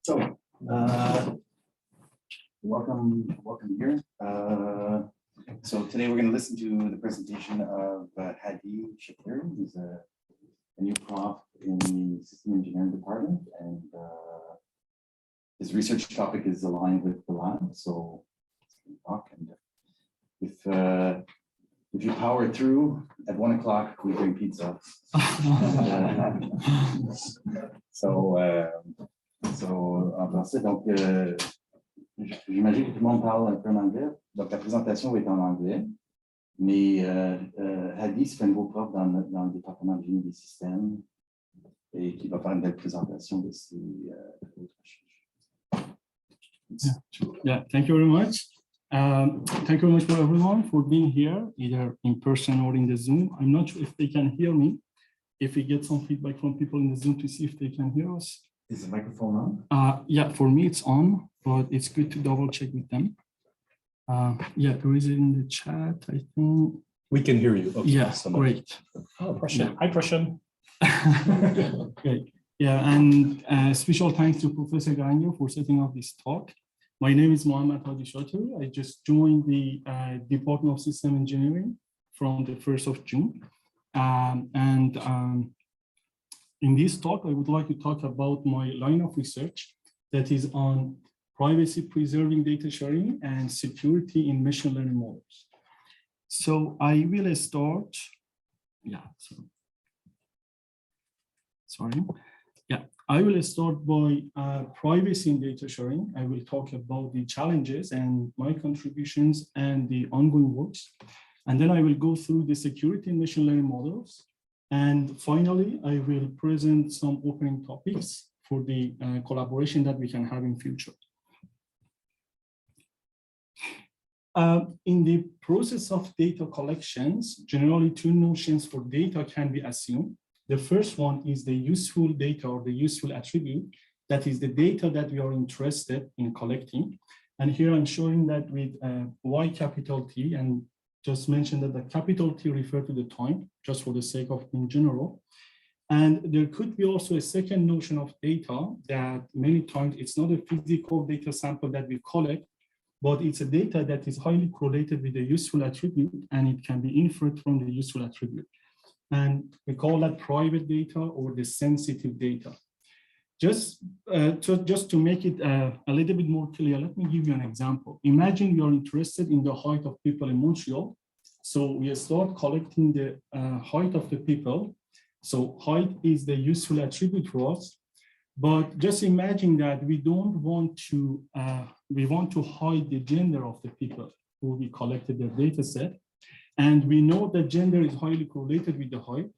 So, welcome here. So today we're going to listen to the presentation of Mohammadhadi Shateri, who's a new prof in the system engineering department, and his research topic is aligned with the lab. So, talk, and if you power through at 1 o'clock, we bring pizza. En français, donc, j'imagine que tout le monde parle un peu en anglais. Donc, la présentation va être en anglais. Mais Hadi, c'est un nouveau prof dans le département de génie des systèmes et qui va faire une belle présentation de ses recherches. Yeah, thank you very much. Thank you very much for everyone for being here, either in person or in the Zoom. I'm not sure if they can hear me. If we get some feedback from people in the Zoom to see if they can hear us. Is the microphone on? Yeah, for me it's on, but it's good to double check with them. Yeah, there is it in the chat, I think. We can hear you. Okay, yeah, so great. Oh, Prashant. Yeah. Hi, Prashant. Great. Yeah, and special thanks to Professor Garango for setting up this talk. My name is Mohammadhadi Shateri. I just joined the Department of System Engineering from the 1st of June. In this talk, I would like to talk about my line of research that is on privacy preserving data sharing and security in machine learning models. So I will start, I will start by privacy in data sharing. I will talk about the challenges and my contributions and the ongoing works. And then I will go through the security in machine learning models. And finally, I will present some opening topics for the collaboration that we can have in future. In the process of data collections, generally two notions for data can be assumed. The first one is the useful data or the useful attribute. That is the data that we are interested in collecting. And here I'm showing that with Y capital T, and just mention that the capital T refer to the time, just for the sake of in general. And there could be also a second notion of data that many times it's not a physical data sample that we collect, but it's a data that is highly correlated with the useful attribute, and it can be inferred from the useful attribute. And we call that private data or the sensitive data. Just to make it a little bit more clear, let me give you an example. Imagine you're interested in the height of people in Montreal. So we start collecting the height of the people. So height is the useful attribute for us. But just imagine that we don't want to, we want to hide the gender of the people who we collected their data set. And we know that gender is highly correlated with the height.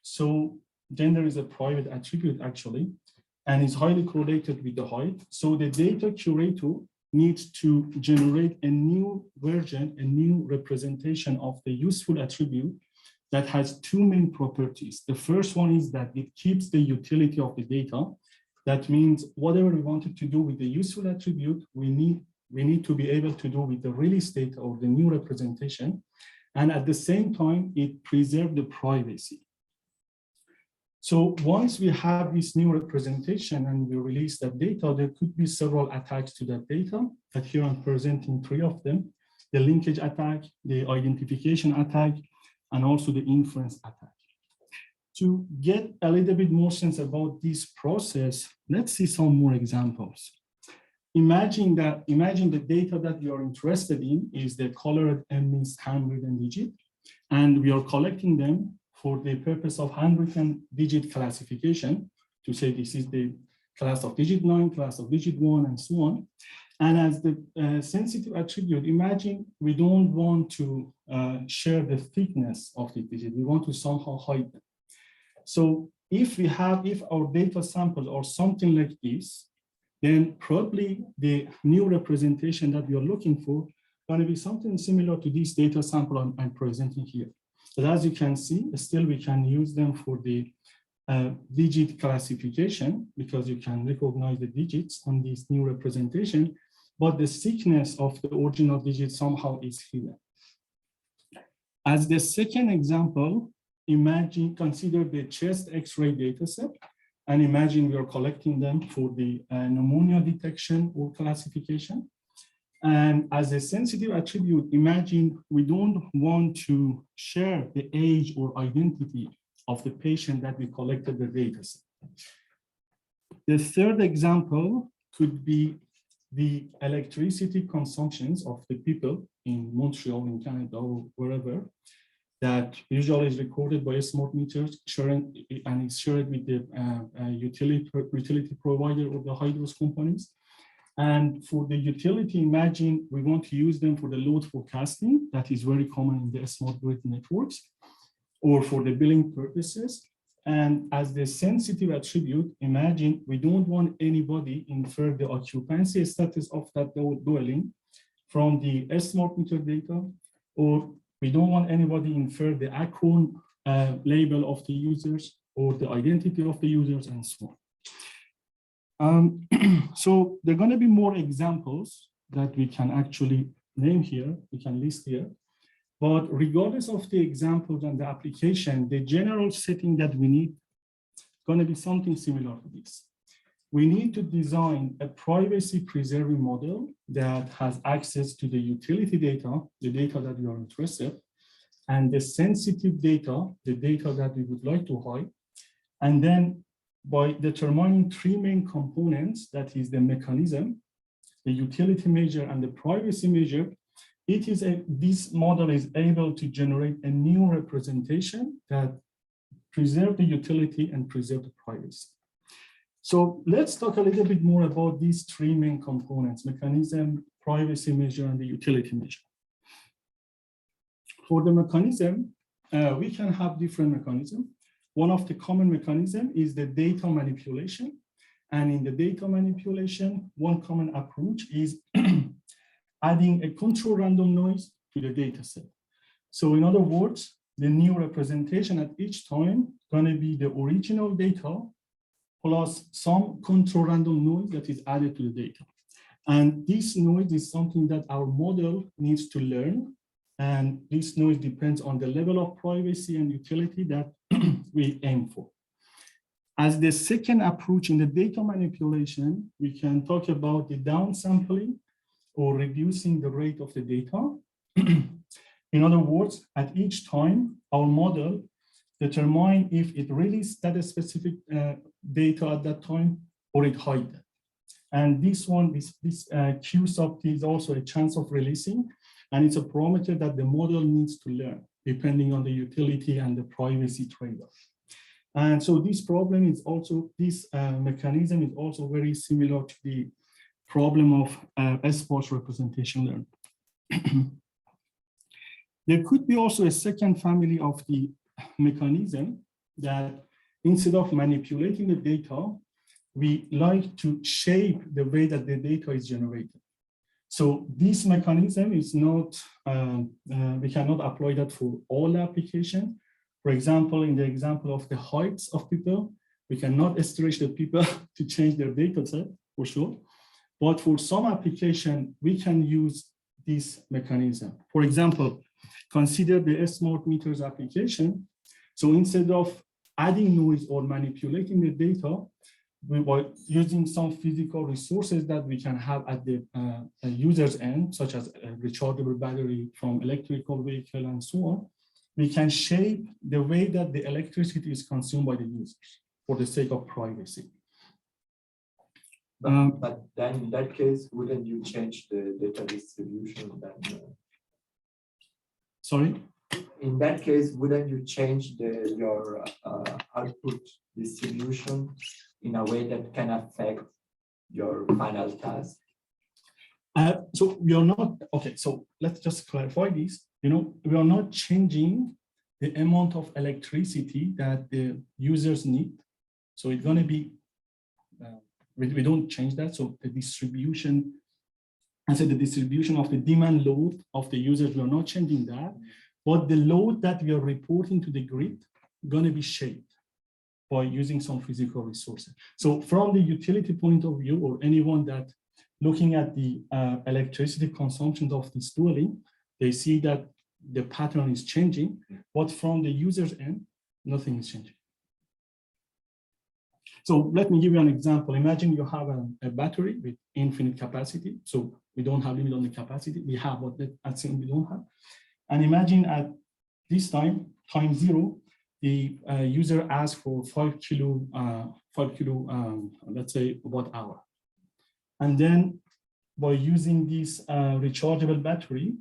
So gender is a private attribute actually, and is highly correlated with the height. So the data curator needs to generate a new version, a new representation of the useful attribute that has two main properties. The first one is that it keeps the utility of the data. That means whatever we wanted to do with the useful attribute, we need to be able to do with the release data or the new representation. And at the same time, it preserves the privacy. So once we have this new representation and we release that data, there could be several attacks to that data, but here I'm presenting three of them: the linkage attack, the identification attack, and also the inference attack. To get a little bit more sense about this process, let's see some more examples. Imagine the data that you are interested in is the colored means handwritten digit, and we are collecting them for the purpose of handwritten digit classification to say this is the class of digit 9, class of digit 1, and so on. And as the sensitive attribute, imagine we don't want to share the thickness of the digit. We want to somehow hide them. So if our data samples are something like this, then probably the new representation that we are looking for going to be something similar to this data sample I'm presenting here. But as you can see, still we can use them for the digit classification because you can recognize the digits on this new representation, but the thickness of the original digit somehow is hidden. As the second example, consider the chest X-ray dataset. And imagine we are collecting them for the pneumonia detection or classification. And as a sensitive attribute, imagine we don't want to share the age or identity of the patient that we collected the data set. The third example could be the electricity consumptions of the people in Montreal, in Canada, or wherever, that usually is recorded by smart meters, and is shared with the utility provider or the hydro companies. And for the utility, imagine we want to use them for the load forecasting, that is very common in the smart grid networks, or for the billing purposes. And as the sensitive attribute, imagine we don't want anybody infer the occupancy status of that dwelling from the smart meter data, or we don't want anybody infer the account label of the users or the identity of the users and so on. So there are going to be more examples that we can actually name here, we can list here. But regardless of the examples and the application, the general setting that we need is going to be something similar to this. We need to design a privacy preserving model that has access to the utility data, the data that we are interested, and the sensitive data, the data that we would like to hide. And then by determining three main components, that is the mechanism, the utility measure, and the privacy measure, this model is able to generate a new representation that preserve the utility and preserve the privacy. So let's talk a little bit more about these three main components: mechanism, privacy measure, and the utility measure. For the mechanism, we can have different mechanisms. One of the common mechanisms is the data manipulation. And in the data manipulation, one common approach is adding a control random noise to the data set. So in other words, the new representation at each time is going to be the original data plus some control random noise that is added to the data. And this noise is something that our model needs to learn. And this noise depends on the level of privacy and utility that we aim for. As the second approach in the data manipulation, we can talk about the downsampling or reducing the rate of the data. In other words, at each time, our model determines if it released that specific data at that time or it hides it. And this one, this Q sub T is also a chance of releasing, and it's a parameter that the model needs to learn depending on the utility and the privacy trade-off. And so this problem is also, this mechanism is also very similar to the problem of sparse representation learning. There could be also a second family of the mechanism that instead of manipulating the data, we like to shape the way that the data is generated. So this mechanism is not, we cannot apply that for all applications. For example, in the example of the heights of people, we cannot stretch the people to change their data set, for sure. But for some application, we can use this mechanism. For example, consider the smart meters application. So instead of adding noise or manipulating the data, we were using some physical resources that we can have at the user's end, such as a rechargeable battery from electrical vehicle and so on. We can shape the way that the electricity is consumed by the users for the sake of privacy. But then in that case, wouldn't you change the data distribution then? Sorry? In that case, wouldn't you change your output distribution in a way that can affect your final task? So we are not, okay, so let's just clarify this. You know, we are not changing the amount of electricity that the users need. So it's going to be, we don't change that. So the distribution, I said the distribution of the demand load of the users, we are not changing that. But the load that we are reporting to the grid is going to be shaped by using some physical resources. So from the utility point of view, or anyone that looking at the electricity consumption of this dwelling, they see that the pattern is changing, but from the user's end, nothing is changing. So let me give you an example. Imagine you have a battery with infinite capacity. So we don't have limit on the capacity. We have what the assume we don't have. And imagine at this time 0, the user asks for 5 kilo, let's say watt hour. And then by using this rechargeable battery,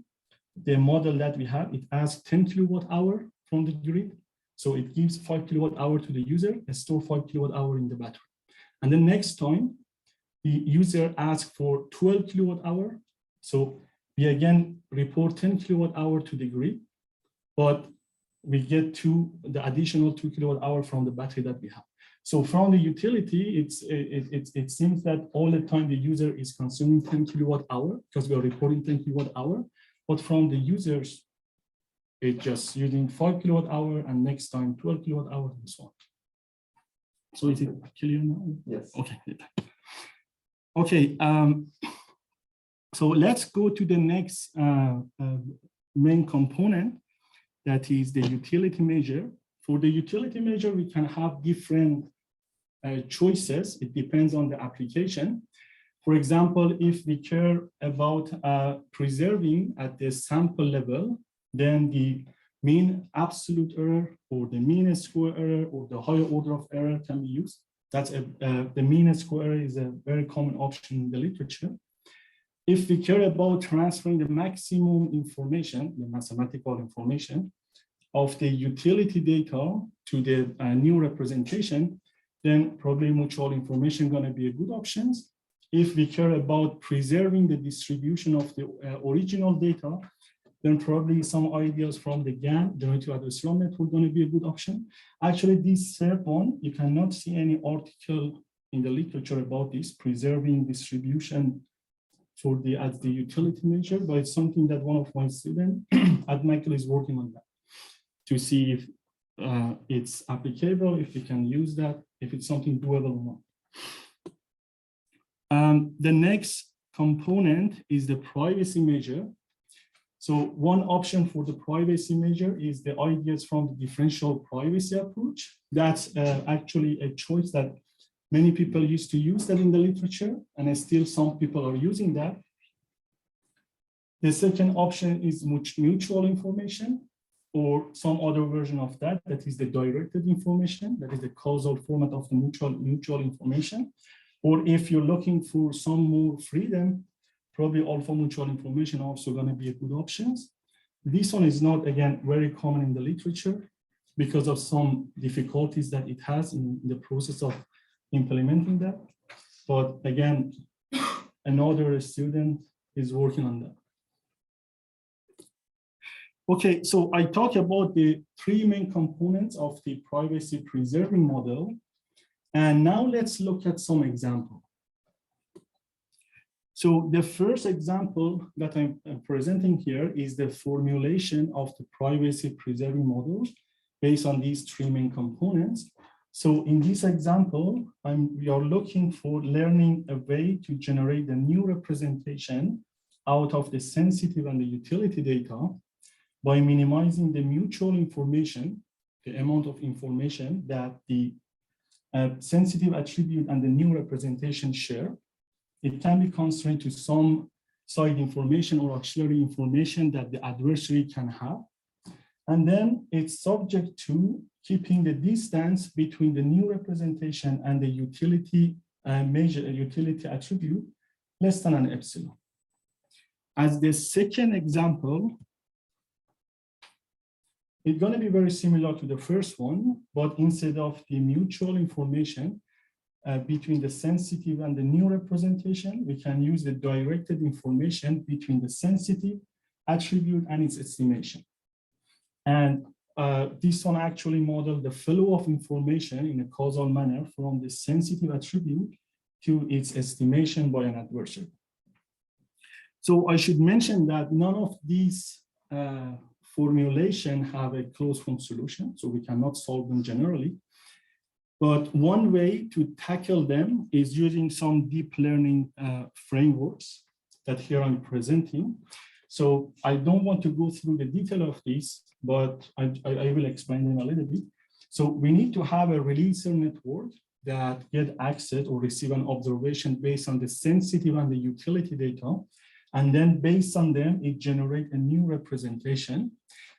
the model that we have, it asks 10 kilowatt hour from the grid. So it gives 5 kilowatt hour to the user and store 5 kilowatt hour in the battery. And then next time, the user asks for 12 kilowatt hour. So we again report 10 kilowatt hour to the grid, but we get the additional 2 kilowatt hour from the battery that we have. So from the utility, it seems that all the time the user is consuming 10 kilowatt hour because we are reporting 10 kilowatt hour, but from the users, it's just using 5 kilowatt hour and next time 12 kilowatt hour and so on. So is it clear now? Yes. Okay. Okay. So let's go to the next main component, that is the utility measure. For the utility measure, we can have different choices. It depends on the application. For example, if we care about preserving at the sample level, then the mean absolute error or the mean square error or the higher order of error can be used. That's the mean square error is a very common option in the literature. If we care about transferring the maximum information, the mathematical information of the utility data to the new representation, then probably mutual information going to be a good option. If we care about preserving the distribution of the original data, then probably some ideas from the GAN, generative adversarial network, going to be a good option. Actually, this third one, you cannot see any article in the literature about this, preserving distribution for as the utility measure, but it's something that one of my students at McGill is working on that to see if it's applicable, if we can use that, if it's something doable or not. The next component is the privacy measure. So one option for the privacy measure is the ideas from the differential privacy approach. That's actually a choice that many people used to use that in the literature, and still some people are using that. The second option is mutual information, or some other version of that, that is the directed information, that is the causal format of the mutual information. Or if you're looking for some more freedom, probably alpha mutual information also going to be a good option. This one is not, again, very common in the literature because of some difficulties that it has in the process of implementing that. But again, another student is working on that. Okay, so I talked about the three main components of the privacy preserving model. And now let's look at some examples. So the first example that I'm presenting here is the formulation of the privacy preserving model based on these three main components. So in this example, we are looking for learning a way to generate a new representation out of the sensitive and the utility data by minimizing the mutual information, the amount of information that the sensitive attribute and the new representation share. It can be constrained to some side information or auxiliary information that the adversary can have. And then it's subject to keeping the distance between the new representation and the utility utility attribute less than an epsilon. As the second example, it's going to be very similar to the first one, but instead of the mutual information between the sensitive and the new representation, we can use the directed information between the sensitive attribute and its estimation. And this one actually modeled the flow of information in a causal manner from the sensitive attribute to its estimation by an adversary. So I should mention that none of these formulation have a closed form solution, so we cannot solve them generally. But one way to tackle them is using some deep learning frameworks that here I'm presenting. So I don't want to go through the detail of this, but I will explain them a little bit. So we need to have a releaser network that get access or receive an observation based on the sensitive and the utility data. And then based on them, it generates a new representation.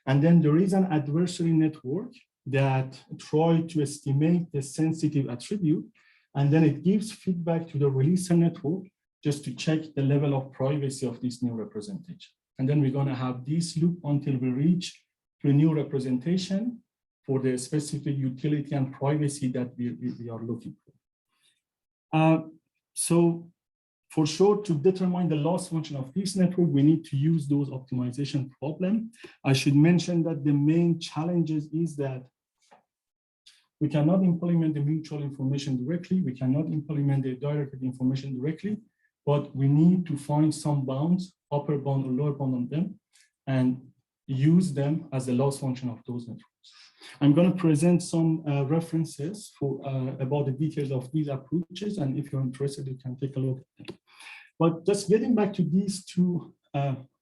And then there is an adversary network that tries to estimate the sensitive attribute. And then it gives feedback to the releaser network just to check the level of privacy of this new representation. And then we're going to have this loop until we reach to a new representation for the specific utility and privacy that we are looking for. So for sure, to determine the loss function of this network, we need to use those optimization problems. I should mention that the main challenges is that we cannot implement the mutual information directly. We cannot implement the directed information directly, but we need to find some bounds, upper bound or lower bound on them, and use them as the loss function of those networks. I'm going to present some references for about the details of these approaches, and if you're interested, you can take a look at them. But just getting back to these two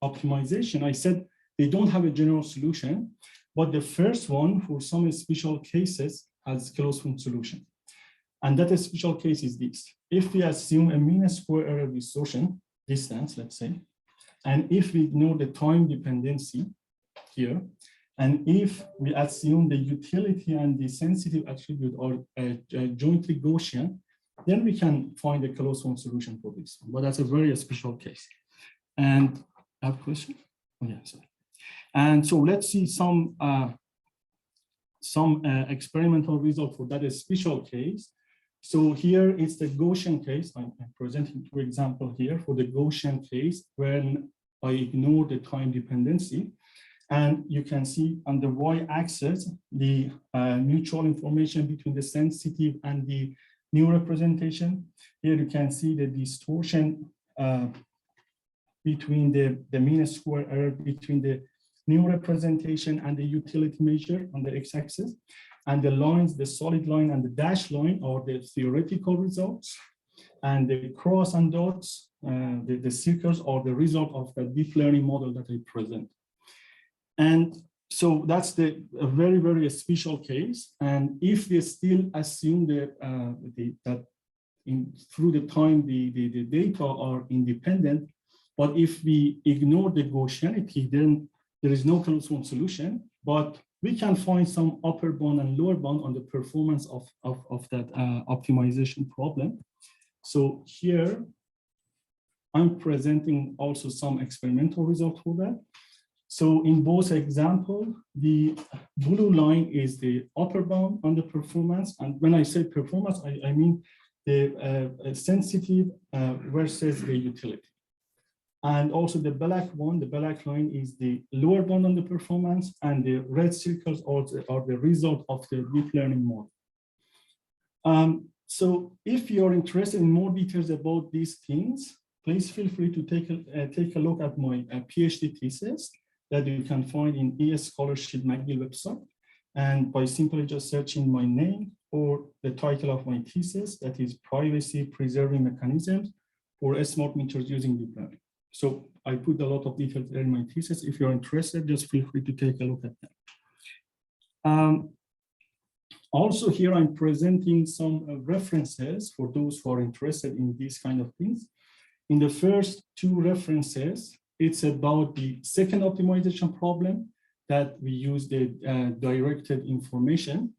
optimization, I said they don't have a general solution, but the first one for some special cases has closed form solution. And that special case is this. If we assume a mean square error distortion distance, let's say, and if we ignore the time dependency here, and if we assume the utility and the sensitive attribute are jointly Gaussian, then we can find a closed form solution for this. But that's a very special case. And I have a question? Oh, yeah, sorry. And so let's see some experimental result for that special case. So here is the Gaussian case. I'm presenting two examples here for the Gaussian case when I ignore the time dependency. And you can see on the y-axis, the mutual information between the sensitive and the new representation. Here you can see the distortion between the mean square error between the new representation and the utility measure on the x-axis. And the lines, the solid line and the dashed line are the theoretical results. And the cross and dots, the circles are the result of the deep learning model that I present. And so that's a very, very special case. And if we still assume that through the time the data are independent, but if we ignore the Gaussianity, then there is no closed form solution, but we can find some upper bound and lower bound on the performance of that optimization problem. So here, I'm presenting also some experimental results for that. So in both examples, the blue line is the upper bound on the performance. And when I say performance, I mean the sensitive versus the utility. And also the black one, the black line is the lower bound on the performance, and the red circles are the result of the deep learning model. So if you're interested in more details about these things, please feel free to take a look at my PhD thesis that you can find in Scholarship McGill website. And by simply just searching my name or the title of my thesis, that is Privacy Preserving Mechanisms for Smart Meters Using Deep Learning. So I put a lot of details there in my thesis. If you're interested, just feel free to take a look at that. Also here, I'm presenting some references for those who are interested in these kind of things. In the first two references, it's about the second optimization problem that we use the directed information.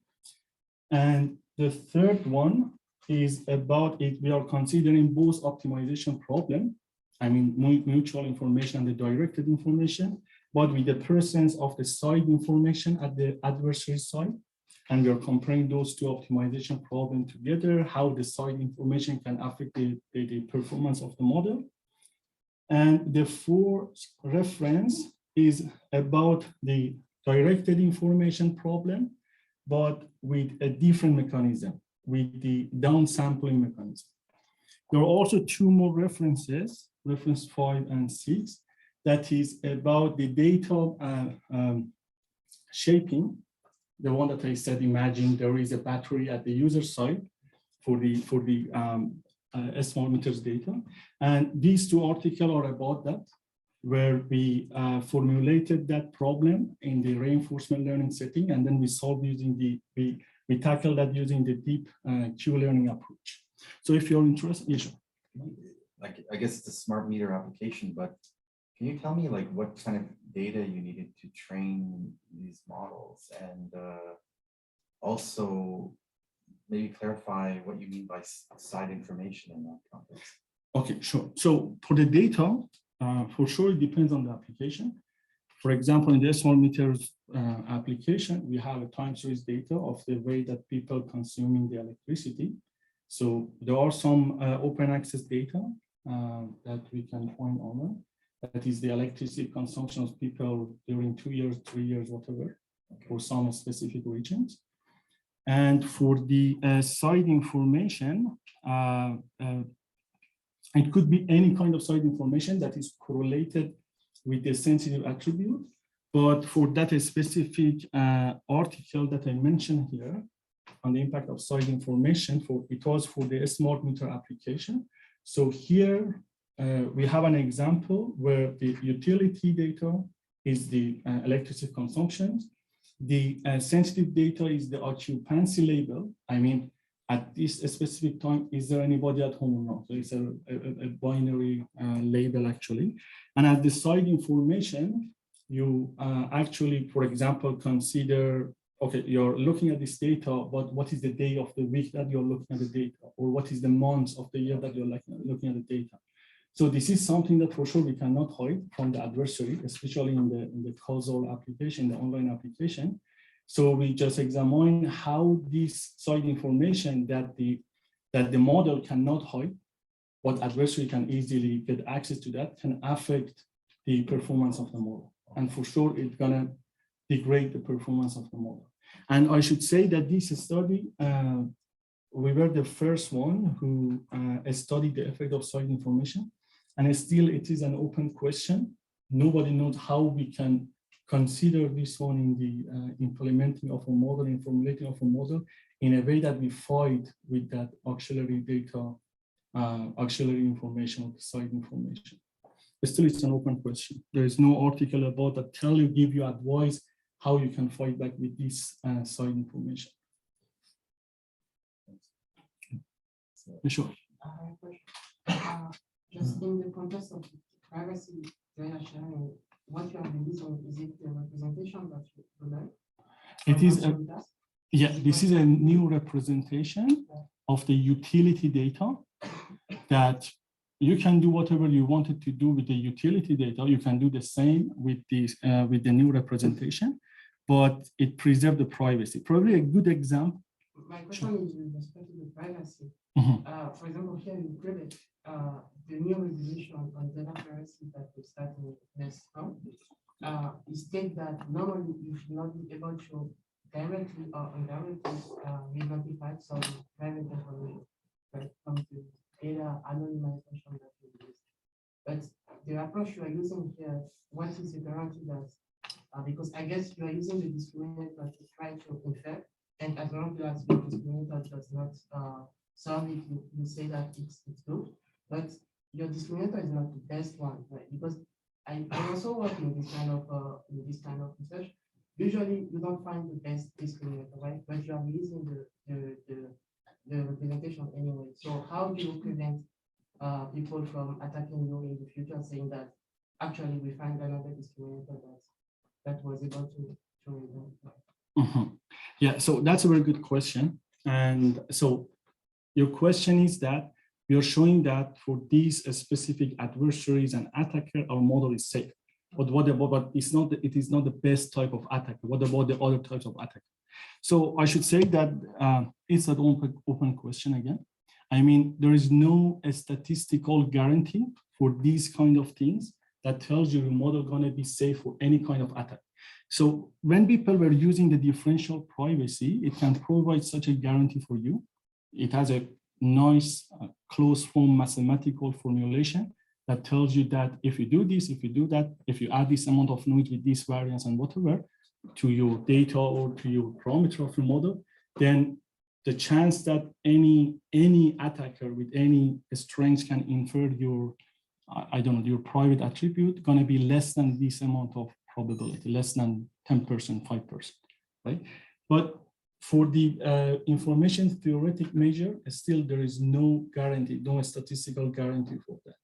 And the third one is about it. We are considering both optimization problem, I mean, mutual information and the directed information, but with the presence of the side information at the adversary side. And we are comparing those two optimization problems together, how the side information can affect the performance of the model. And the fourth reference is about the directed information problem, but with a different mechanism, with the downsampling mechanism. There are also two more references, reference 5 and 6, that is about the data shaping. The one that I said, imagine there is a battery at the user side for the smart meters data. And these two articles are about that, where we formulated that problem in the reinforcement learning setting, and then we solved using we we tackle that using the deep Q-learning approach. So if you're interested, yeah, sure. Like, I guess it's a smart meter application, but can you tell me like what kind of data you needed to train these models, and also maybe clarify what you mean by side information in that context? Okay, sure. So for the data, for sure, it depends on the application. For example, in the smart meters application, we have a time series data of the way that people consuming the electricity. So there are some open access data that we can find online. That is the electricity consumption of people during 2 years, 3 years, whatever, for some specific regions. And for the side information, it could be any kind of side information that is correlated with the sensitive attribute. But for that specific article that I mentioned here on the impact of side information, it was for the smart meter application. So here we have an example where the utility data is the electricity consumption. The sensitive data is the occupancy label. I mean, at this specific time, is there anybody at home or not? So it's a binary label actually. And at the side information, you actually, for example, consider, okay, you're looking at this data, but what is the day of the week that you're looking at the data? Or what is the month of the year that you're looking at the data? So this is something that for sure we cannot hide from the adversary, especially in the causal application, the online application. So we just examine how this side information that the model cannot hide, what adversary can easily get access to that, can affect the performance of the model. And for sure, it's gonna degrade the performance of the model. And I should say that this study, we were the first one who studied the effect of side information. And still, it is an open question. Nobody knows how we can consider this one in the implementing of a model, in formulating of a model, in a way that we fight with that auxiliary data, auxiliary information, or the side information. But still, it's an open question. There is no article about that give you advice how you can fight back with this side information. Sure. Just in the context of privacy data sharing, what you are releasing, is it the representation that you learn? It is, this is a new representation of the utility data that you can do whatever you wanted to do with the utility data. You can do the same with this with the new representation, but it preserves the privacy. Probably a good example. My question is with respect to the privacy. For example, here in Quebec, the new regulation on data privacy that will start in next month, it states that normally you should not be able to directly or indirectly identify some private information when it comes to data anonymization that you use. But the approach you are using here, what is the guarantee that, because I guess you are using the discriminator to try to infer, and as long as the discriminator does not solve it, you say that it's good, but your discriminator is not the best one, right? Because I also work in this kind of research. Usually you don't find the best discriminator, right? But you are using the representation anyway. So how do you prevent people from attacking you in the future, saying that actually we find another discriminator that was able to Yeah, so that's a very good question. And so your question is that we are showing that for these specific adversaries and attacker, our model is safe. But what about, but it is not the best type of attacker. What about the other types of attacker? So I should say that it's an open question again. I mean, there is no statistical guarantee for these kind of things that tells you your model gonna be safe for any kind of attack. So when people were using the differential privacy, it can provide such a guarantee for you. It has a nice closed form mathematical formulation that tells you that if you do this, if you do that, if you add this amount of noise with this variance and whatever to your data or to your parameter of your model, then the chance that any attacker with any strengths can infer your, I don't know, your private attribute gonna be less than this amount of probability, less than 10%, 5%, right? But For the information theoretic measure, still there is no guarantee, no statistical guarantee for that.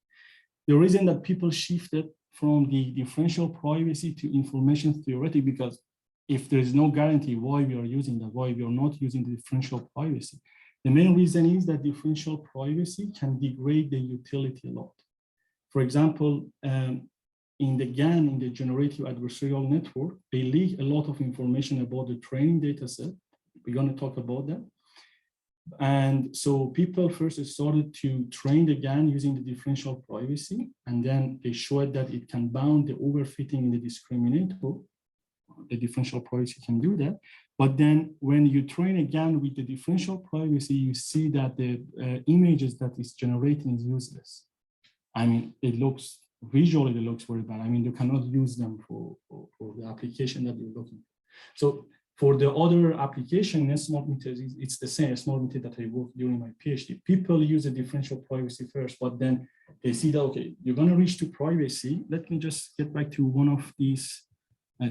The reason that people shifted from the differential privacy to information theoretic, because if there is no guarantee why we are using that, why we are not using the differential privacy. The main reason is that differential privacy can degrade the utility a lot. For example, in the GAN, in the generative adversarial network, they leak a lot of information about the training data set. We're going to talk about that. And so people first started to train the GAN using the differential privacy, and then they showed that it can bound the overfitting in the discriminator. The differential privacy can do that. But then when you train a GAN with the differential privacy, you see that the images that it's generating is useless. I mean, it looks, visually it looks very bad. I mean, you cannot use them for the application that you're looking for. So for the other application in smart meters, it's the same smart meter that I worked during my PhD. People use the differential privacy first, but then they see that, okay, you're going to reach to privacy. Let me just get back to one of these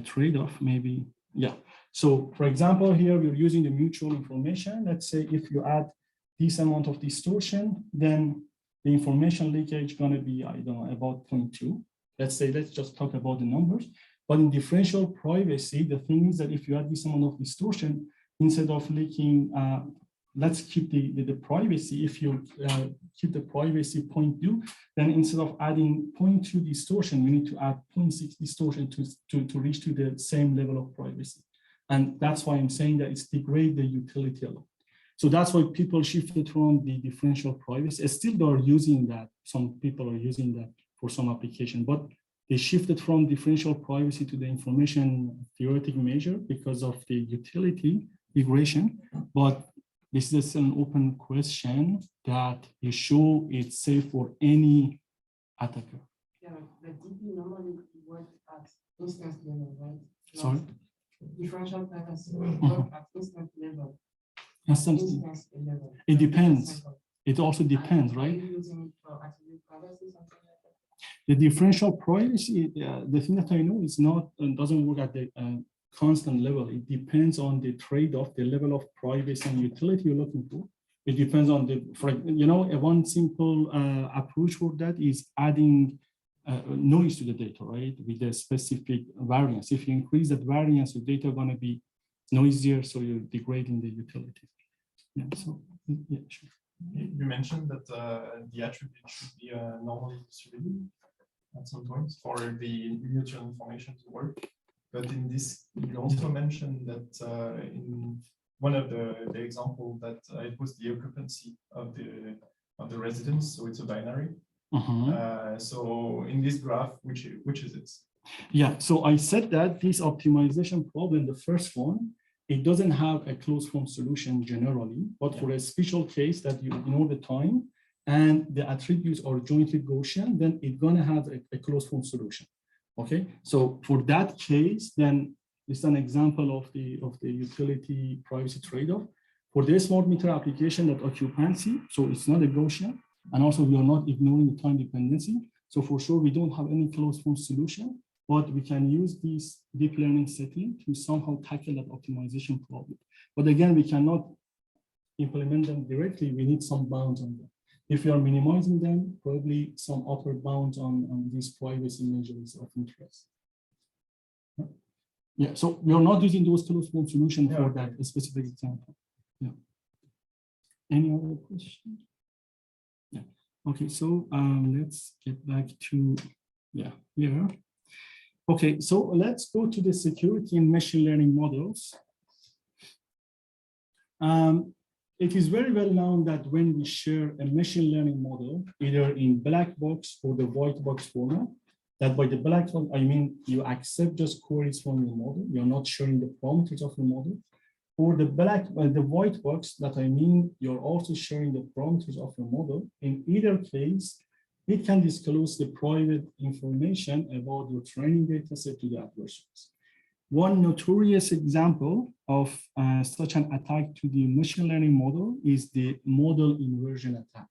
trade-off, maybe. Yeah. So for example, here we're using the mutual information. Let's say if you add this amount of distortion, then the information leakage is going to be, I don't know, about 0.2. Let's say, let's just talk about the numbers. But in differential privacy, the thing is that if you add this amount of distortion, instead of leaking, let's keep the privacy. If you keep the privacy 0.2, then instead of adding 0.2 distortion, you need to add 0.6 distortion to reach to the same level of privacy. And that's why I'm saying that it's degrade the utility a lot. So that's why people shifted from the differential privacy. Still, they are using that. Some people are using that for some application, but they shifted from differential privacy to the information theoretic measure because of the utility degradation. But this is an open question that you show it's safe for any attacker. Yeah, but DP normally work at instance level, right? Sorry? Differential privacy work at instance level. Instance level. It depends. It also depends, right? Are you using it for attribute privacy, something like that? The differential privacy, the thing that I know is not, doesn't work at the constant level. It depends on the trade-off, the level of privacy and utility you're looking for. It depends on the, one simple approach for that is adding noise to the data, right? With a specific variance. If you increase that variance, your data are going to be noisier, so you're degrading the utility. Yeah, so, yeah, sure. You mentioned that the attribute should be normally distributed at some point for the mutual information to work. But in this, you also mentioned that in one of the example that it was the occupancy of the residence, so it's a binary. So in this graph, which is it? Yeah, so I said that this optimization problem, the first one, it doesn't have a closed form solution generally, but for a special case that you know the time and the attributes are jointly Gaussian, then it's gonna have a closed form solution. Okay, so for that case, then it's an example of the utility privacy trade-off. For the smart meter application that occupancy, so it's not a Gaussian, and also we are not ignoring the time dependency. So for sure, we don't have any closed form solution, but we can use this deep learning setting to somehow tackle that optimization problem. But again, we cannot implement them directly. We need some bounds on them. If we are minimizing them, probably some upper bounds on these privacy measures of interest. Yeah, so we are not using those closed form solutions for that specific example. Yeah. Any other questions? Yeah. Okay, so let's get back to here. Okay, so let's go to the security and machine learning models. It is very well known that when we share a machine learning model, either in black box or the white box format, that by the black box, I mean you accept just queries from your model, you're not sharing the parameters of the model. For the the white box, that I mean you're also sharing the parameters of your model. In either case, it can disclose the private information about your training data set to the adversaries. One notorious example of such an attack to the machine learning model is the model inversion attack,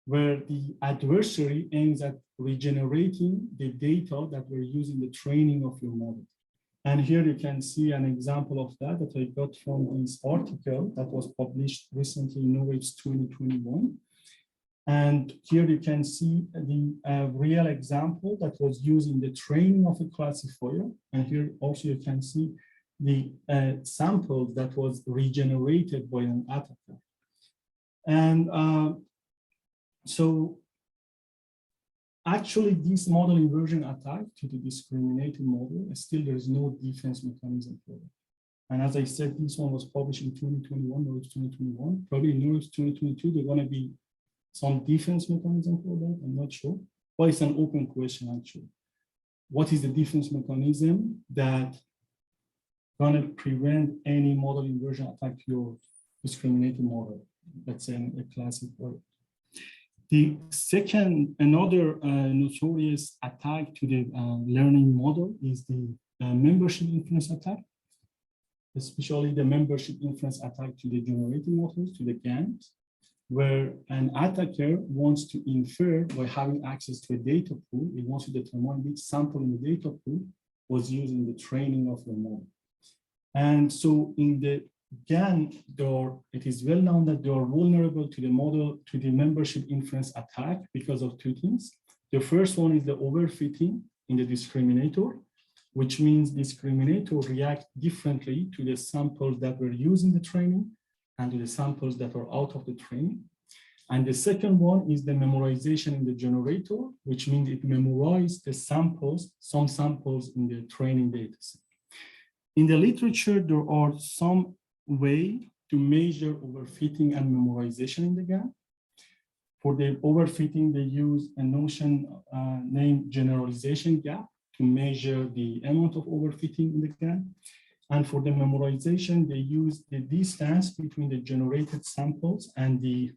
where the adversary aims at regenerating the data that we're using the training of your model. And here you can see an example of that I got from this article that was published recently in Norwich 2021. And here you can see the real example that was used in the training of a classifier. And here also you can see the sample that was regenerated by an attacker. And so actually this model inversion attack to the discriminated model, still there is no defense mechanism for it. And as I said, this one was published in 2021, Norwich 2021. Probably in Norwich 2022, there's going to be some defense mechanism for that, I'm not sure. But it's an open question actually. What is the defense mechanism that going to prevent any model inversion attack to your discriminated model, let's say a classifier? The second, another notorious attack to the learning model is the membership inference attack, especially the membership inference attack to the generated models, to the GANs, where an attacker wants to infer by having access to a data pool. It wants to determine which sample in the data pool was used in the training of the model. And so in the GAN, it is well known that they are vulnerable to the model, to the membership inference attack because of two things. The first one is the overfitting in the discriminator, which means discriminator react differently to the samples that were used in the training and to the samples that are out of the training. And the second one is the memorization in the generator, which means it memorized the samples, some samples in the training data set. In the literature, there are some way to measure overfitting and memorization in the GAN. For the overfitting, they use a notion named generalization gap to measure the amount of overfitting in the GAN. And for the memorization, they use the distance between the generated samples and the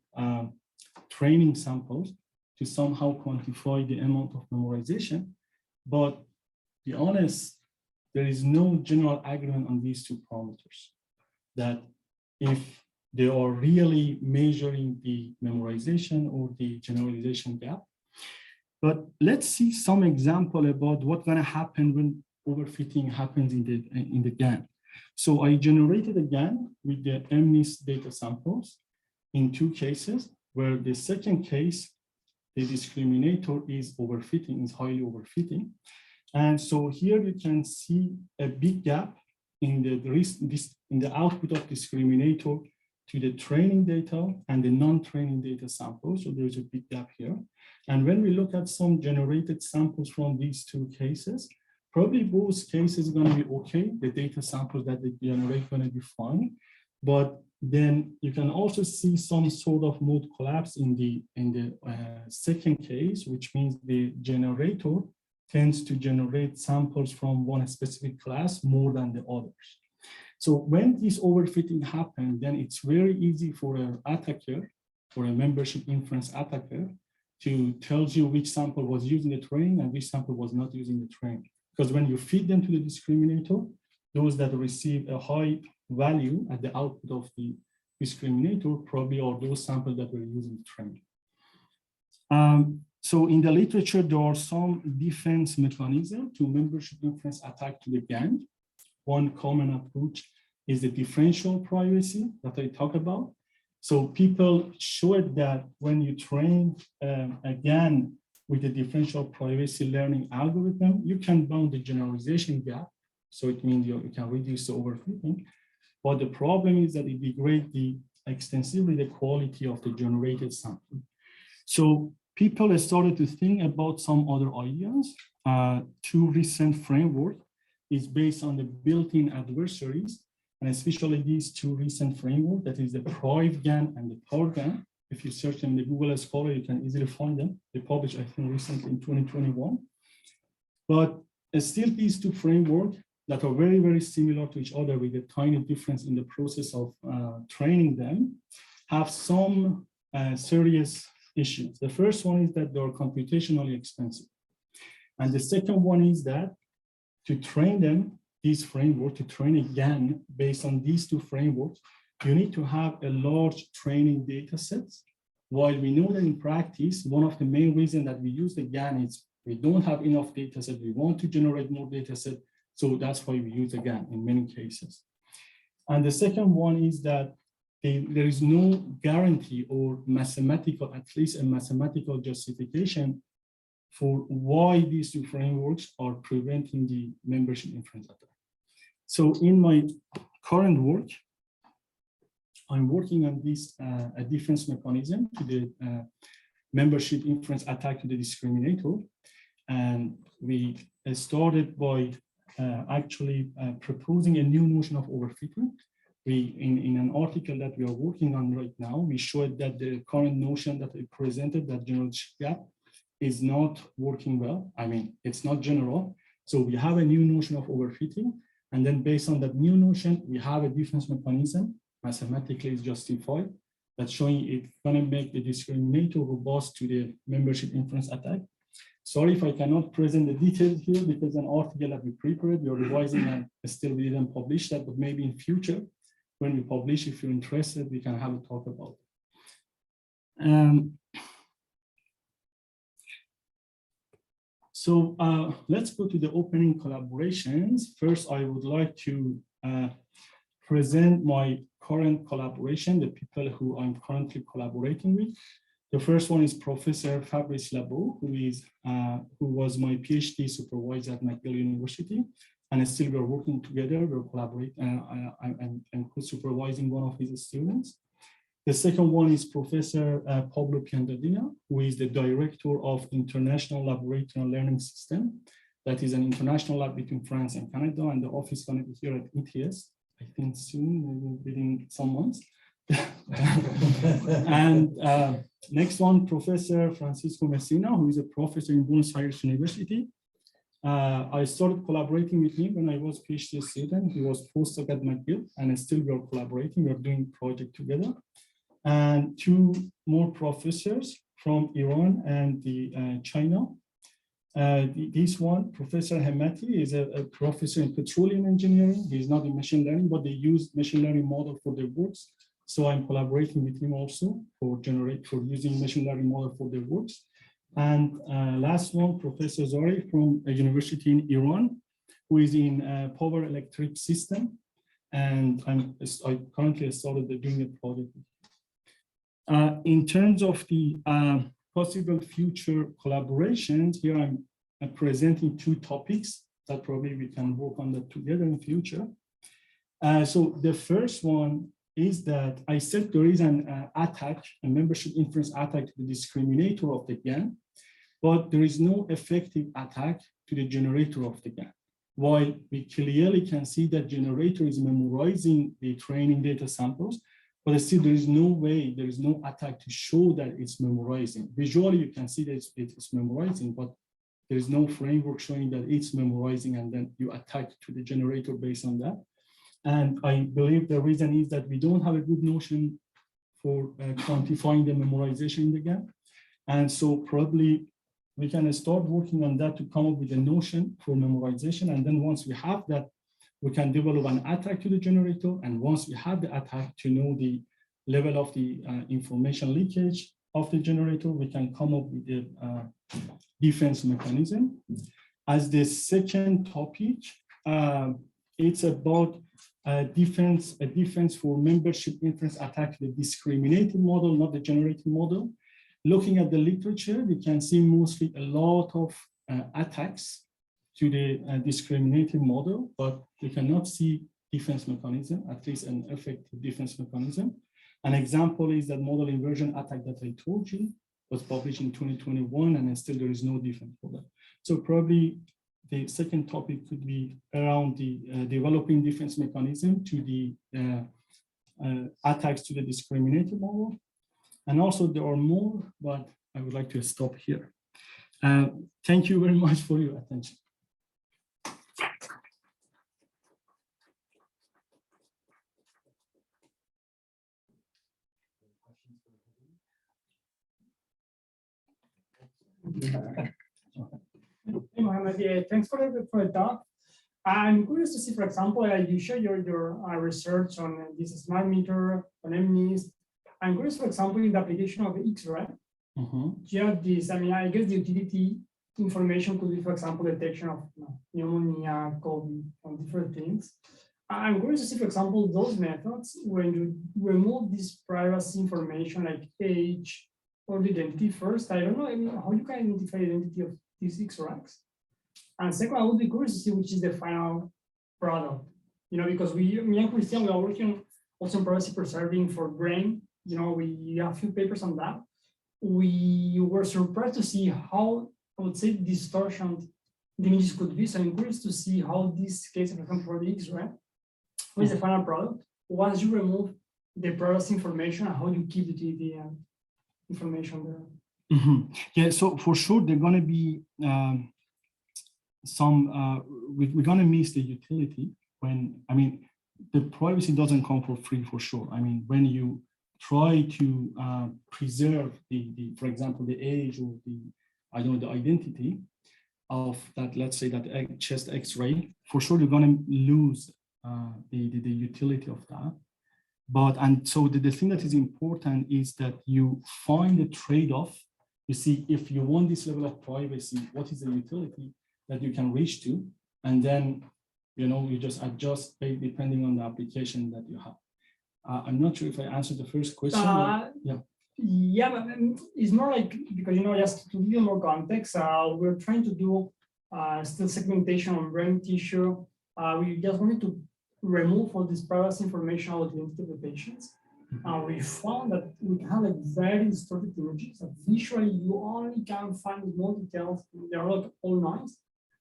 training samples to somehow quantify the amount of memorization. But to be honest, there is no general agreement on these two parameters, that if they are really measuring the memorization or the generalization gap. But let's see some example about what's going to happen when overfitting happens in the GAN. So I generated a GAN with the MNIST data samples in two cases, where the second case, the discriminator is overfitting, is highly overfitting. And so here you can see a big gap in the output of discriminator to the training data and the non-training data samples. So there's a big gap here. And when we look at some generated samples from these two cases, probably both cases are going to be okay. The data samples that they generate are going to be fine. But then you can also see some sort of mode collapse in the second case, which means the generator tends to generate samples from one specific class more than the others. So when this overfitting happens, then it's very easy for an attacker, for a membership inference attacker, to tell you which sample was used in the training and which sample was not used in the training. Because when you feed them to the discriminator, those that receive a high value at the output of the discriminator probably are those samples that were used in the training. So in the literature, there are some defense mechanisms to membership inference attack to the GAN. One common approach is the differential privacy that I talk about. So people showed that when you train a GAN with a differential privacy learning algorithm, you can bound the generalization gap. So it means you can reduce the overfitting. But the problem is that it degrades extensively the quality of the generated sample. So people started to think about some other ideas. Two recent frameworks is based on the built-in adversaries, and especially these two recent frameworks, that is the Prive GAN and the Power GAN. If you search them in the Google Scholar, you can easily find them. They published, I think, recently in 2021. But still, these two frameworks that are very, very similar to each other with a tiny difference in the process of training them have some serious issues. The first one is that they are computationally expensive. And the second one is that to train them, these frameworks, to train a GAN based on these two frameworks, you need to have a large training data set. While we know that in practice, one of the main reasons that we use the GAN is we don't have enough data set. We want to generate more data set, So that's why we use a GAN in many cases. And the second one is that there is no guarantee or mathematical, at least a mathematical justification for why these two frameworks are preventing the membership inference attack. So in my current work, I'm working on this a defense mechanism to the membership inference attack to the discriminator. And we started by actually proposing a new notion of overfitting. In an article that we are working on right now, we showed that the current notion that we presented, that general gap, is not working well. I mean, it's not general. So we have a new notion of overfitting. And then based on that new notion, we have a defense mechanism, mathematically is justified, that's showing it's going to make the discriminator robust to the membership inference attack. Sorry if I cannot present the details here because an article that we prepared, we are revising and still we didn't publish that, but maybe in future, when we publish, if you're interested, we can have a talk about it. So let's go to the opening collaborations. First, I would like to present my current collaboration, the people who I'm currently collaborating with. The first one is Professor Fabrice Labo, who was my PhD supervisor at McGill University, and still we're working together. We're collaborating and co-supervising one of his students. The second one is Professor Pablo Piandadina, who is the director of International Laboratory Learning System. That is an international lab between France and Canada, and the office is going to be here at ETS, I think soon, maybe within some months. And next one, Professor Francisco Messina, who is a professor in Buenos Aires University. I started collaborating with him when I was a PhD student. He was postdoc at McGill, and still we are collaborating. We are doing a project together. And two more professors from Iran and China. This one, Professor Hemati, is a professor in petroleum engineering. He's not in machine learning, but they use machine learning model for their works. So I'm collaborating with him also for using machine learning model for their works. And last one, Professor Zari from a university in Iran, who is in power electric system. And I currently started doing a project. In terms of the possible future collaborations, here I'm presenting two topics that probably we can work on that together in future. So the first one is that I said there is an attack, a membership inference attack to the discriminator of the GAN, but there is no effective attack to the generator of the GAN. While we clearly can see that generator is memorizing the training data samples, but still there is no way, there is no attack to show that it's memorizing. Visually, you can see that it's memorizing, but there is no framework showing that it's memorizing, and then you attack to the generator based on that. And I believe the reason is that we don't have a good notion for quantifying the memorization in the GAN. And so probably we can start working on that to come up with a notion for memorization. And then once we have that, we can develop an attack to the generator. And once we have the attack to know the level of the information leakage of the generator, we can come up with the defense mechanism. As the second topic, it's about a defense for membership inference attack, the discriminated model, not the generated model. Looking at the literature, we can see mostly a lot of attacks to the discriminated model, but we cannot see defense mechanism, at least an effective defense mechanism. An example is that model inversion attack that I told you was published in 2021, and still there is no defense for that. So probably the second topic could be around the developing defense mechanism to the attacks to the discriminated model. And also there are more, but I would like to stop here. Thank you very much for your attention. Hey, Mohammed, thanks for the talk. I'm curious to see, for example, you share your research on this smart meter, on MNIST. I'm curious, for example, in the application of the X-ray. You have this, I mean, I guess the utility information could be, for example, detection of pneumonia, COVID, and different things. I'm curious to see, for example, those methods, when you remove this privacy information like age or the identity first, I don't know how you can identify the identity of these XRX. And second, I would be curious to see which is the final product. Because me and Christian, we are working also on privacy preserving for brain. We have a few papers on that. We were surprised to see how, I would say, distortion the images could be. So I'm curious to see how this case, for example, for the X-ray, what is the final product? Once you remove the privacy information, how you keep the information there? Yeah, so for sure, there are going to be we're going to miss the utility when, the privacy doesn't come for free for sure. When you try to preserve for example, the age or the identity of that, let's say that chest X-ray, for sure you're going to lose the utility of that. And so the thing that is important is that you find a trade-off. You see, if you want this level of privacy, what is the utility that you can reach to? And then, you just adjust depending on the application that you have. I'm not sure if I answered the first question. Yeah, but it's more like, because, just to give you more context, we're trying to do still segmentation on brain tissue. We just wanted to remove all this privacy information out of the identity of the patients. We found that we can have very distorted images that visually you only can find more details. They are like all noise.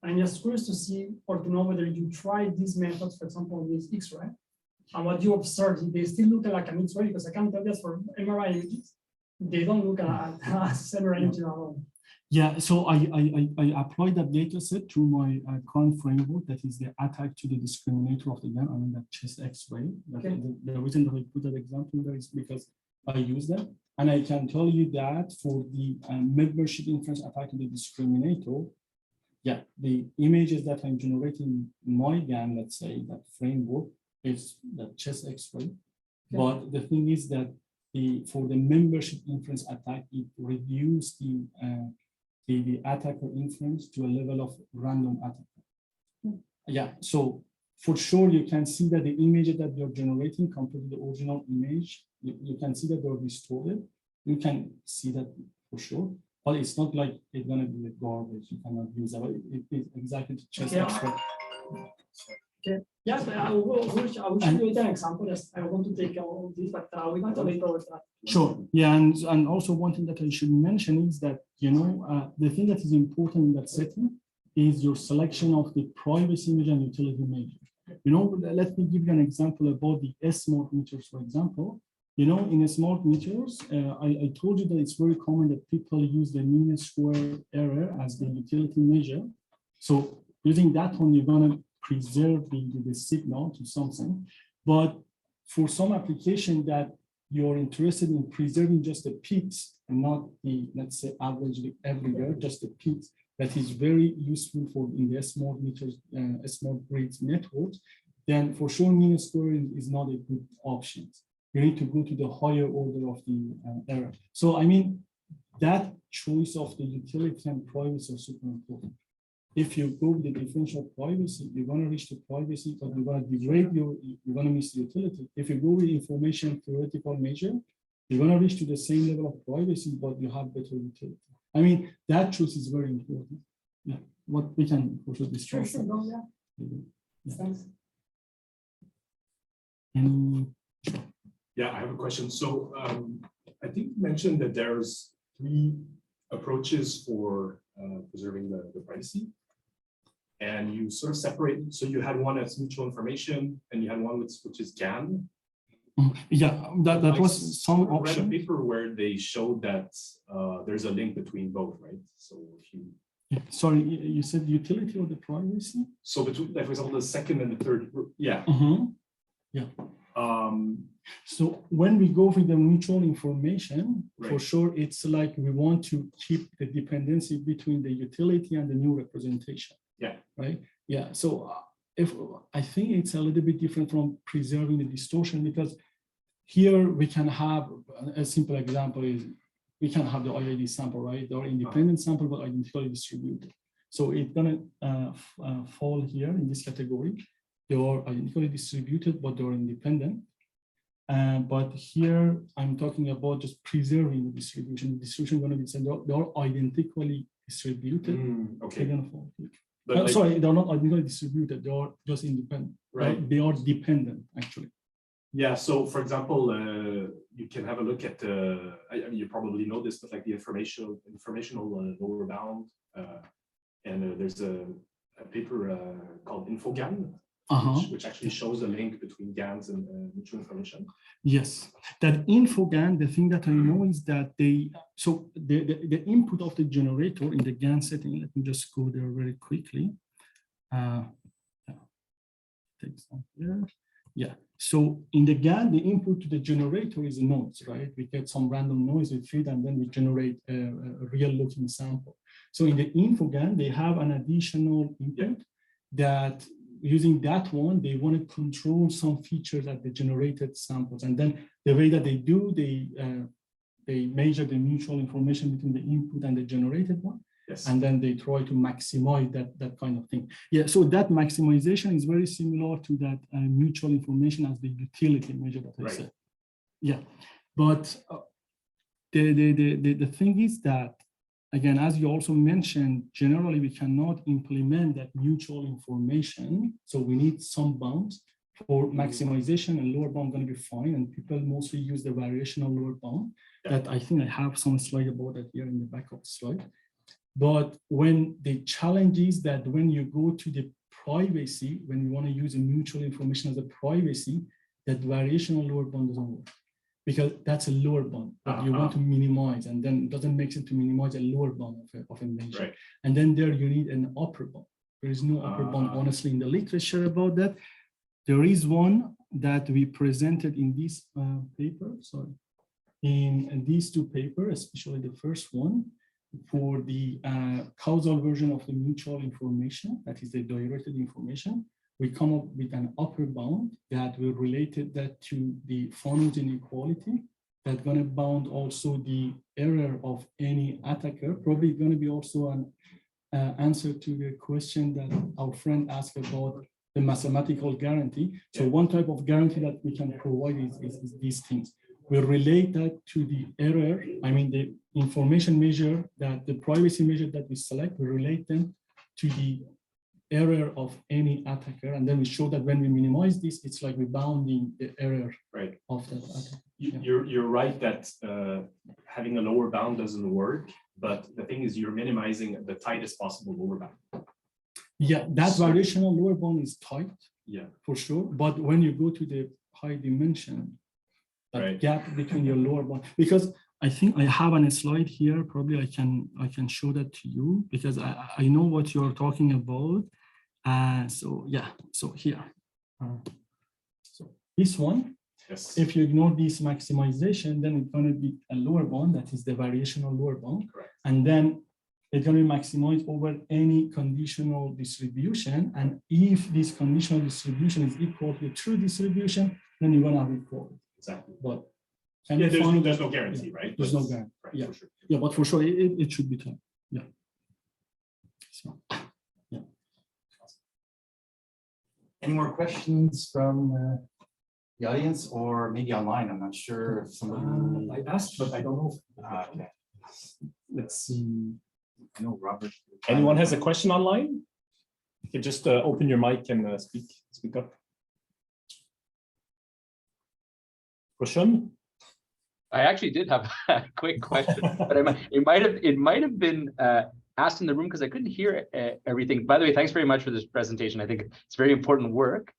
I'm just curious to see or to know whether you try these methods, for example, on this X-ray, and what you observe, they still look like an X-ray, because I can tell you for MRI images, they don't look at MRI images at all. Yeah, so I applied that data set to my current framework, that is the attack to the discriminator of the gun, that chest X-ray. Okay. The reason that I put that example there is because I use that. And I can tell you that for the membership inference attack to the discriminator, yeah, the images that I'm generating in my GAN, let's say, that framework is the chest X-ray. Okay. But the thing is that for the membership inference attack, it reduced the attacker inference to a level of random attacker. Yeah, so for sure you can see that the image that you're generating compared to the original image, you can see that they're distorted. You can see that for sure, but it's not like it's gonna be a garbage. You cannot use it. It is exactly the chest X-ray. Okay. Yes, I will show you an example. Yes, I want to take all of this, but we're going to later with that. Sure. Yeah, and also one thing that I should mention is that, the thing that is important in that setting is your selection of the privacy image and utility measure. Let me give you an example about the smart meters, for example. In smart meters, I told you that it's very common that people use the mean square error as the utility measure. So using that one, you're going to preserve the signal to something. But for some application that you're interested in preserving just the peaks and not the, let's say, averagely everywhere, just the peaks, that is very useful for in the smart meters, smart grids networks, then for sure mean squaring is not a good option. You need to go to the higher order of the error. So that choice of the utility and privacy are super important. If you go with the differential privacy, you're going to reach the privacy, but you're going to degrade you're going to miss the utility. If you go with information theoretical measure, you're going to reach to the same level of privacy, but you have better utility. That choice is very important. Yeah, what we can also discuss. Sure, yeah. Thanks. Yeah, I have a question. So I think you mentioned that there's 3 approaches for preserving the privacy. And you sort of separate, so you had one that's mutual information, and you had one which is GAN. Yeah, that was some option. I read a paper where they showed that there's a link between both, right? So if you. Yeah, sorry, you said utility or the privacy? So between, like, for example, the second and the third, yeah. Yeah. So when we go with the mutual information, right, for sure, it's like we want to keep the dependency between the utility and the new representation. Yeah. Right. Yeah. So if I think it's a little bit different from preserving the distortion, because here we can have a simple example is we can have the IID sample, right? They are independent sample, but identically distributed. So it's gonna fall here in this category. They are identically distributed, but they are independent. But here I'm talking about just preserving the distribution. The distribution is going to be said they are identically distributed. Okay. They're going to fall here. But sorry, they're not identically distributed. They are just independent. Right. They are dependent, actually. Yeah. So, for example, you can have a look at. I mean, you probably know this, but like the informational lower bound, and there's a paper called InfoGAN. Which actually shows a link between GANs and mutual information. Yes, that InfoGAN, the thing that I know is that the input of the generator in the GAN setting, let me just go there very quickly. Take some here. Yeah, so in the GAN, the input to the generator is a noise, right? We get some random noise we feed and then we generate a real looking sample. So in the InfoGAN, they have an additional input that using that one, they want to control some features at the generated samples. And then the way that they do, they measure the mutual information between the input and the generated one. Yes. And then they try to maximize that kind of thing. Yeah, so that maximization is very similar to that mutual information as the utility measure that I said. Yeah, but the thing is that, again, as you also mentioned, generally we cannot implement that mutual information. So we need some bounds for maximization, and lower bound going to be fine. And people mostly use the variational lower bound that I think I have some slide about that here in the back of the slide. But when the challenge is that when you go to the privacy, when you want to use a mutual information as a privacy, that variational lower bound doesn't work. Because that's a lower bound that you want to minimize, and then it doesn't make sense to minimize a lower bound of a measure. Right. And then there you need an upper bound. There is no upper bound, honestly, in the literature about that. There is one that we presented in this paper, sorry, in these two papers, especially the first one, for the causal version of the mutual information, that is the directed information. We come up with an upper bound that will relate that to the Farno's inequality, that's going to bound also the error of any attacker. Probably going to be also an answer to the question that our friend asked about the mathematical guarantee. So one type of guarantee that we can provide is these things. We relate that to the error, I mean the information measure, that the privacy measure that we select, we relate them to the error of any attacker, and then we show that when we minimize this, it's like we're bounding the error of that attacker. You're right that having a lower bound doesn't work, but the thing is you're minimizing the tightest possible lower bound. Yeah, that variational lower bound is tight, for sure, but when you go to the high dimension, that gap between your lower bound, because I think I have on a slide here, probably I can show that to you, because I know what you're talking about. So yeah, so here, so this one, if you ignore this maximization, then it's going to be a lower bound, that is the variational lower bound. And then it's going to be maximized over any conditional distribution. And if this conditional distribution is equal to the true distribution, then you're going to have equality. Exactly. But there's no guarantee, right? There's no guarantee. Right, for sure. Yeah, but for sure it should be tight. Yeah. So, yeah. Any more questions from the audience, or maybe online? I'm not sure if somebody. I asked, but I don't know. Okay. Let's see. I know Robert. Anyone has a question online? You can just open your mic and speak up. Question? I actually did have a quick question, but it might have been asked in the room because I couldn't hear everything. By the way, thanks very much for this presentation. I think it's very important work.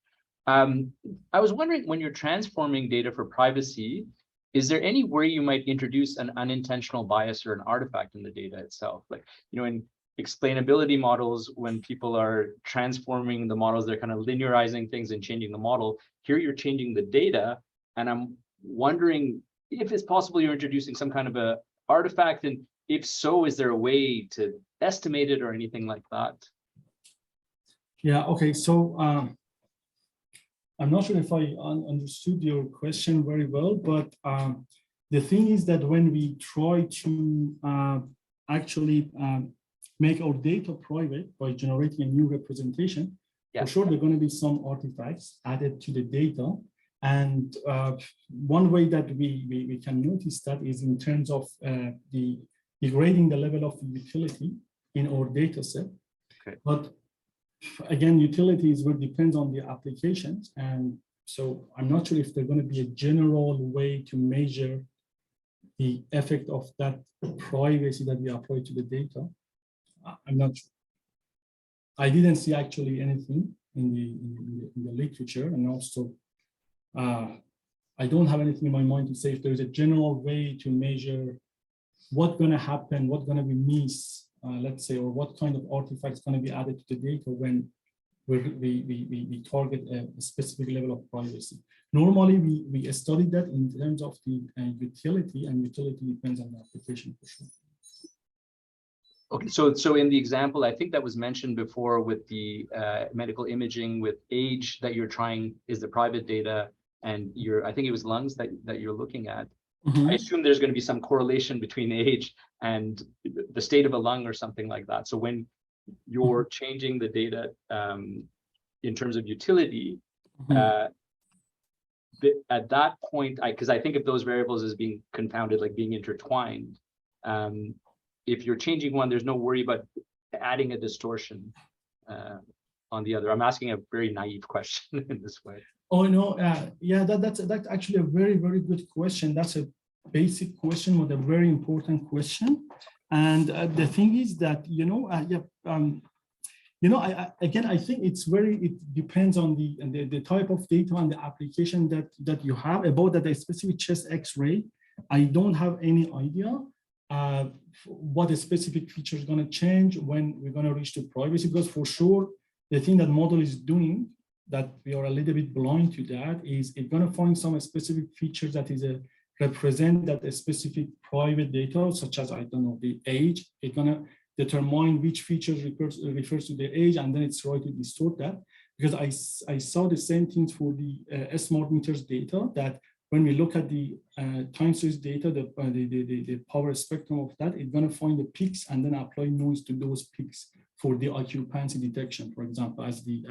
I was wondering, when you're transforming data for privacy, is there any way you might introduce an unintentional bias or an artifact in the data itself? Like, in explainability models, when people are transforming the models, they're kind of linearizing things and changing the model. Here you're changing the data, and I'm wondering if it's possible you're introducing some kind of a artifact, and if so, is there a way to estimate it or anything like that? Yeah, okay, so I'm not sure if I understood your question very well, but The thing is that when we try to actually make our data private by generating a new representation, for sure, there are going to be some artifacts added to the data. And one way that we can notice that is in terms of the degrading the level of utility in our data set. Okay. But again, utilities will depend on the applications. And so I'm not sure if there's going to be a general way to measure the effect of that privacy that we apply to the data. I'm not sure. I didn't see actually anything in the literature, and also I don't have anything in my mind to say if there's a general way to measure what's going to happen, what's going to be missed, let's say, or what kind of artifacts going to be added to the data when we target a specific level of privacy. Normally, we study that in terms of the utility, and utility depends on the application for sure. Okay, so in the example, I think that was mentioned before with the medical imaging with age that you're trying is the private data, and I think it was lungs that you're looking at. Mm-hmm. I assume there's going to be some correlation between age and the state of a lung or something like that. So when you're changing the data in terms of utility, at that point, because I think of those variables as being confounded, like being intertwined. If you're changing one, there's no worry about adding a distortion on the other. I'm asking a very naive question in this way. Oh no, yeah, that's actually a very, very good question. That's a basic question, but a very important question. And the thing is that, I think it depends on the type of data and the application that you have. About that specific chest X-ray, I don't have any idea what a specific feature is going to change when we're going to reach to privacy, because for sure, the thing that model is doing that we are a little bit blind to that is it's going to find some specific features that is represent that a specific private data, such as, I don't know, the age. It's going to determine which features refers to the age, and then it's try to distort that. Because I saw the same things for the smart meters data, that when we look at the time series data, the power spectrum of that, it's going to find the peaks and then apply noise to those peaks for the occupancy detection, for example, as the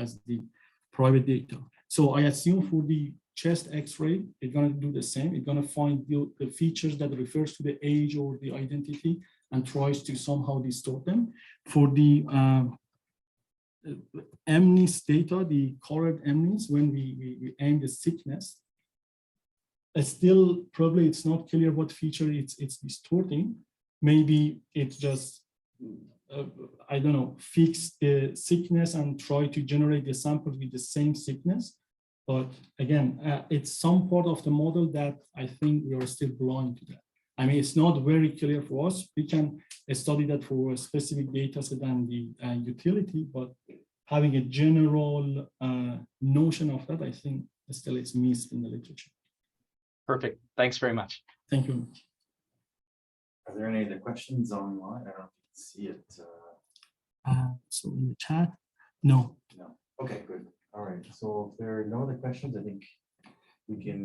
private data. So I assume for the chest X-ray, it's going to do the same. It's going to find the features that refers to the age or the identity and tries to somehow distort them. For the MNIS data, the colored MNIS, when we aim the thickness, still probably it's not clear what feature it's distorting. Maybe it's just I don't know, fix the thickness and try to generate the samples with the same thickness. But again, it's some part of the model that I think we are still blind to that. I mean, it's not very clear for us. We can study that for a specific data set and the utility, but having a general notion of that, I think still is missed in the literature. Perfect. Thanks very much. Thank you. Are there any other questions online? I don't know if you can see it. So in the chat, no. No. Okay, good. All right. So if there are no other questions, I think we can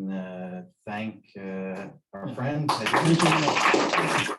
thank our friend. Thank you.